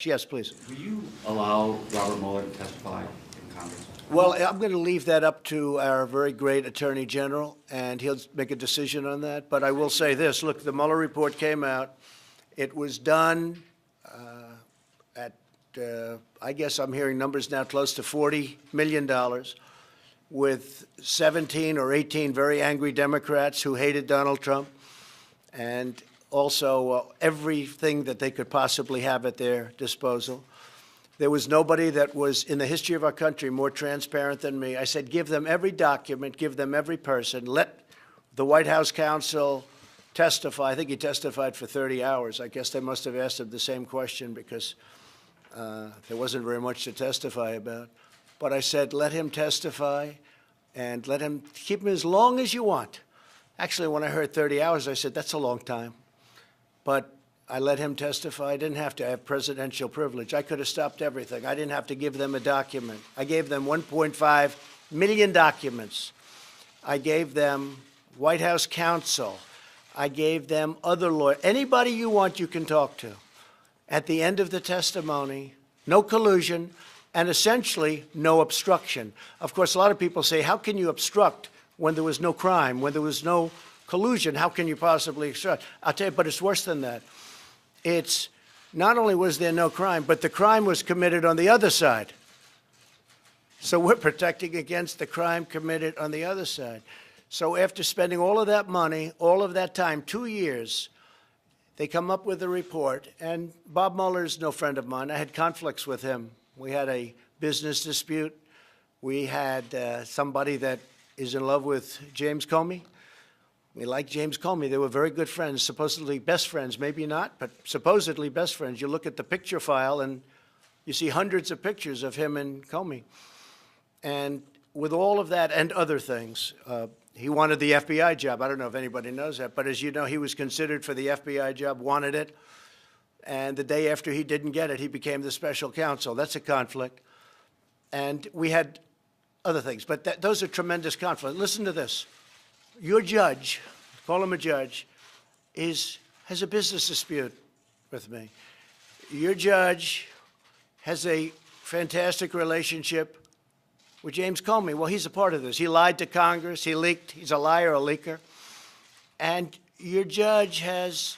Yes, please. Will you allow Robert Mueller to testify in Congress? Well, I'm going to leave that up to our very great Attorney General, and he'll make a decision on that. But I will say this. Look, the Mueller report came out. It was done at, I guess I'm hearing numbers now close to $40 million with 17 or 18 very angry Democrats who hated Donald Trump, and also everything that they could possibly have at their disposal. There was nobody that was in the history of our country more transparent than me. I said, give them every document, give them every person, let the White House counsel testify. I think he testified for 30 hours. I guess they must have asked him the same question because there wasn't very much to testify about. But I said, let him testify and let him keep him as long as you want. Actually, when I heard 30 hours, I said, that's a long time. But I let him testify. I didn't have to have presidential privilege. I could have stopped everything. I didn't have to give them a document. I gave them 1.5 million documents. I gave them White House counsel. I gave them other lawyers. Anybody you want, you can talk to. At the end of the testimony, no collusion, and essentially no obstruction. Of course, a lot of people say, how can you obstruct when there was no crime, when there was no collusion? How can you possibly obstruct? I'll tell you, but it's worse than that. It's not only was there no crime, but the crime was committed on the other side. So we're protecting against the crime committed on the other side. So after spending all of that money, all of that time, 2 years, they come up with a report. And Bob Mueller's no friend of mine. I had conflicts with him. We had a business dispute. We had somebody that is in love with James Comey. We liked James Comey. They were very good friends, supposedly best friends. Maybe not, but supposedly best friends. You look at the picture file, and you see hundreds of pictures of him and Comey. And with all of that and other things, he wanted the FBI job. I don't know if anybody knows that, but as you know, he was considered for the FBI job, wanted it. And the day after he didn't get it, he became the special counsel. That's a conflict. And we had other things, but those are tremendous conflicts. Listen to this. Your judge, call him a judge, has a business dispute with me. Your judge has a fantastic relationship with James Comey. Well, he's a part of this. He lied to Congress. He leaked. He's a liar, a leaker. And your judge has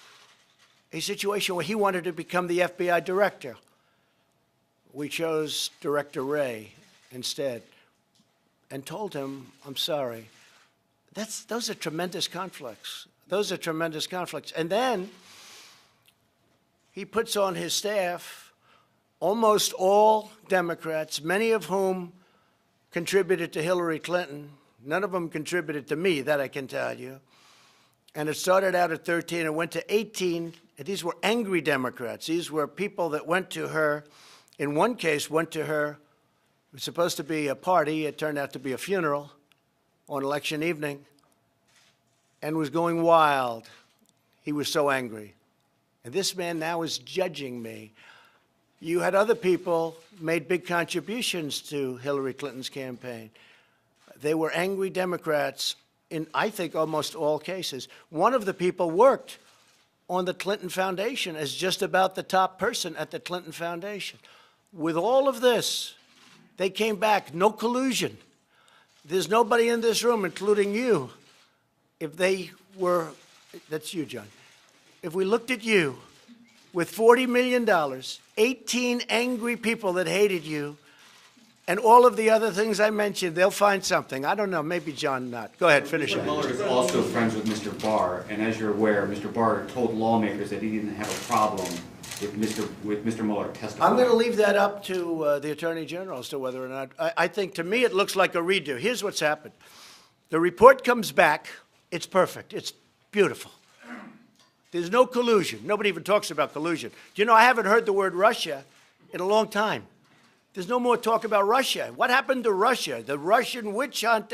a situation where he wanted to become the FBI director. We chose Director Wray instead and told him, I'm sorry. Those are tremendous conflicts. Those are tremendous conflicts. And then he puts on his staff almost all Democrats, many of whom contributed to Hillary Clinton. None of them contributed to me, that I can tell you. And it started out at 13 and went to 18. And these were angry Democrats. These were people that went to her, in one case, went to her. It was supposed to be a party. It turned out to be a funeral on election evening, and was going wild. He was so angry. And this man now is judging me. You had other people made big contributions to Hillary Clinton's campaign. They were angry Democrats in, I think, almost all cases. One of the people worked on the Clinton Foundation as just about the top person at the Clinton Foundation. With all of this, they came back, no collusion. There's nobody in this room, including you, if they were, that's you, John, if we looked at you with $40 million, 18 angry people that hated you, and all of the other things I mentioned, they'll find something. I don't know, maybe John not. Go ahead, finish it. Mr. Mueller is also friends with Mr. Barr, and as you're aware, Mr. Barr told lawmakers that he didn't have a problem with Mr. Mueller testifying. I'm going to leave that up to the Attorney General as to whether or not. I think, to me, it looks like a redo. Here's what's happened. The report comes back. It's perfect. It's beautiful. There's no collusion. Nobody even talks about collusion. Do you know, I haven't heard the word Russia in a long time. There's no more talk about Russia. What happened to Russia? The Russian witch hunt?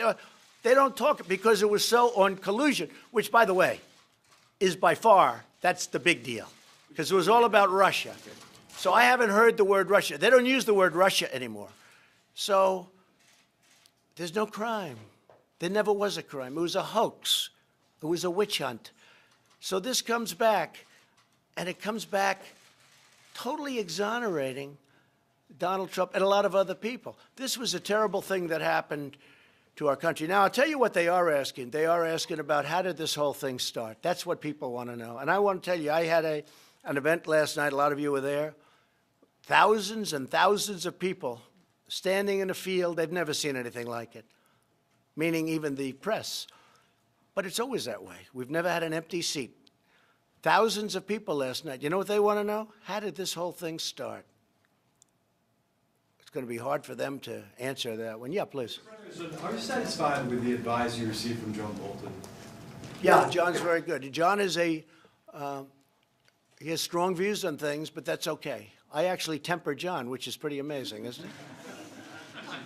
They don't talk because it was so on collusion, which, by the way, is by far, that's the big deal. Because it was all about Russia. So I haven't heard the word Russia. They don't use the word Russia anymore. So there's no crime. There never was a crime. It was a hoax. It was a witch hunt. So this comes back, and it comes back totally exonerating Donald Trump and a lot of other people. This was a terrible thing that happened to our country. Now, I'll tell you what they are asking. They are asking about how did this whole thing start. That's what people want to know. And I want to tell you, I had an event last night. A lot of you were there. Thousands and thousands of people standing in a field. They've never seen anything like it, meaning even the press. But it's always that way. We've never had an empty seat. Thousands of people last night. You know what they want to know? How did this whole thing start? It's going to be hard for them to answer that one. Yeah, please. Are you satisfied with the advice you received from John Bolton? Yeah, John's very good. John is he has strong views on things, but that's okay. I actually temper John, which is pretty amazing, isn't it?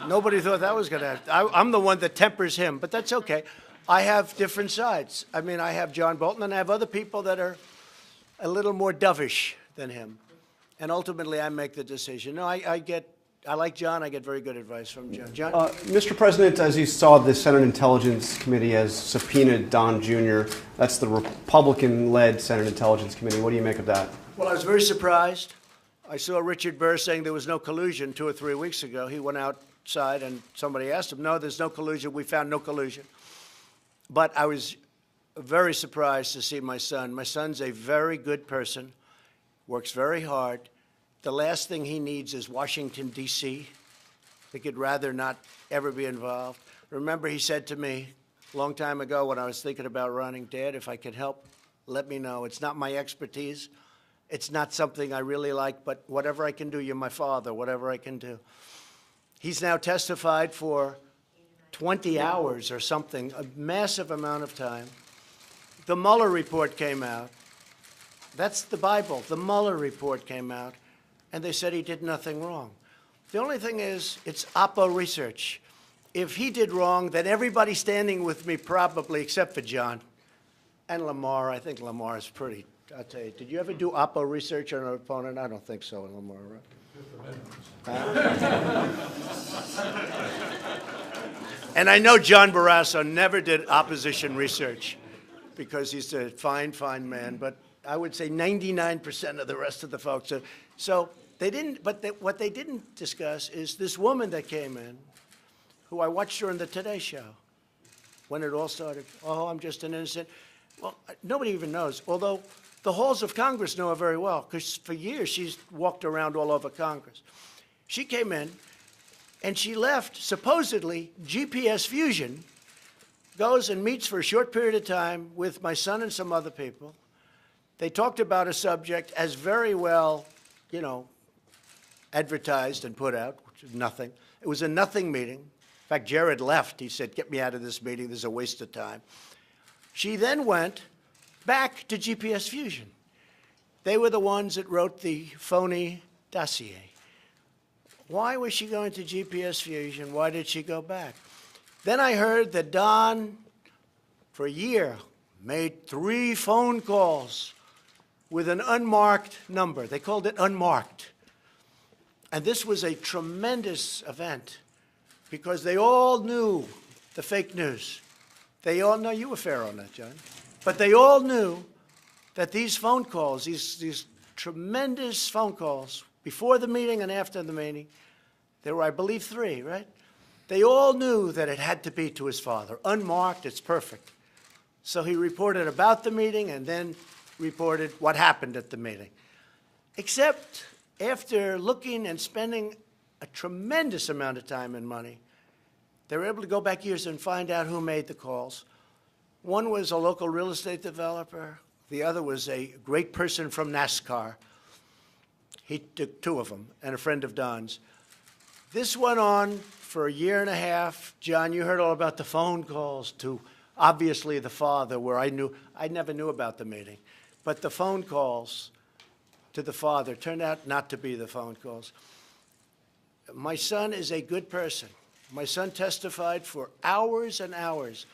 Nobody thought that was going to happen. I'm the one that tempers him, but that's okay. I have different sides. I mean, I have John Bolton, and I have other people that are a little more dovish than him. And ultimately, I make the decision. No, I like John. I get very good advice from John. John? Mr. President, as you saw, the Senate Intelligence Committee has subpoenaed Don Jr. That's the Republican-led Senate Intelligence Committee. What do you make of that? Well, I was very surprised. I saw Richard Burr saying there was no collusion 2 or 3 weeks ago. He went outside, and somebody asked him, no, there's no collusion. We found no collusion. But I was very surprised to see my son. My son's a very good person, works very hard. The last thing he needs is Washington, D.C. He could rather not ever be involved. Remember, he said to me a long time ago when I was thinking about running, Dad, if I could help, let me know. It's not my expertise. It's not something I really like, but whatever I can do, you're my father, whatever I can do. He's now testified for 20 hours or something, a massive amount of time. The Mueller report came out. That's the Bible. The Mueller report came out, and they said he did nothing wrong. The only thing is, it's Oppo research. If he did wrong, then everybody standing with me probably, except for John and Lamar. I think Lamar is pretty, I'll tell you. Did you ever do Oppo research on an opponent? I don't think so, Lamar, right? And I know John Barrasso never did opposition research because he's a fine, fine man. But I would say 99% of the rest of the folks. So they didn't, but what they didn't discuss is this woman that came in, who I watched her on the Today Show when it all started. Oh, I'm just an innocent. Well, nobody even knows, although the halls of Congress know her very well because for years she's walked around all over Congress. She came in, and she left, supposedly, GPS Fusion, goes and meets for a short period of time with my son and some other people. They talked about a subject as very well, you know, advertised and put out, which is nothing. It was a nothing meeting. In fact, Jared left. He said, get me out of this meeting. This is a waste of time. She then went back to GPS Fusion. They were the ones that wrote the phony dossier. Why was she going to GPS Fusion? Why did she go back? Then I heard that Don, for a year, made 3 phone calls with an unmarked number. They called it unmarked. And this was a tremendous event because they all knew the fake news. They all know you were fair on that, John. But they all knew that these phone calls, these tremendous phone calls, before the meeting and after the meeting, there were, I believe, 3, right? They all knew that it had to be to his father. Unmarked, it's perfect. So he reported about the meeting and then reported what happened at the meeting. Except after looking and spending a tremendous amount of time and money, they were able to go back years and find out who made the calls. One was a local real estate developer. The other was a great person from NASCAR. He took 2 of them, and a friend of Don's. This went on for a year and a half. John, you heard all about the phone calls to, obviously, the father, where I never knew about the meeting. But the phone calls to the father turned out not to be the phone calls. My son is a good person. My son testified for hours and hours.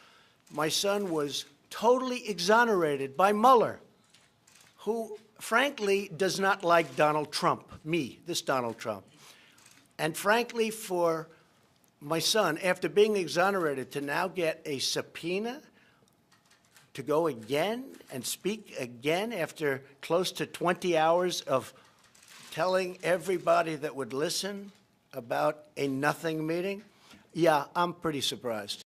My son was totally exonerated by Mueller, who, frankly, does not like Donald Trump, me, this Donald Trump. And frankly, for my son, after being exonerated, to now get a subpoena to go again and speak again after close to 20 hours of telling everybody that would listen about a nothing meeting, yeah, I'm pretty surprised.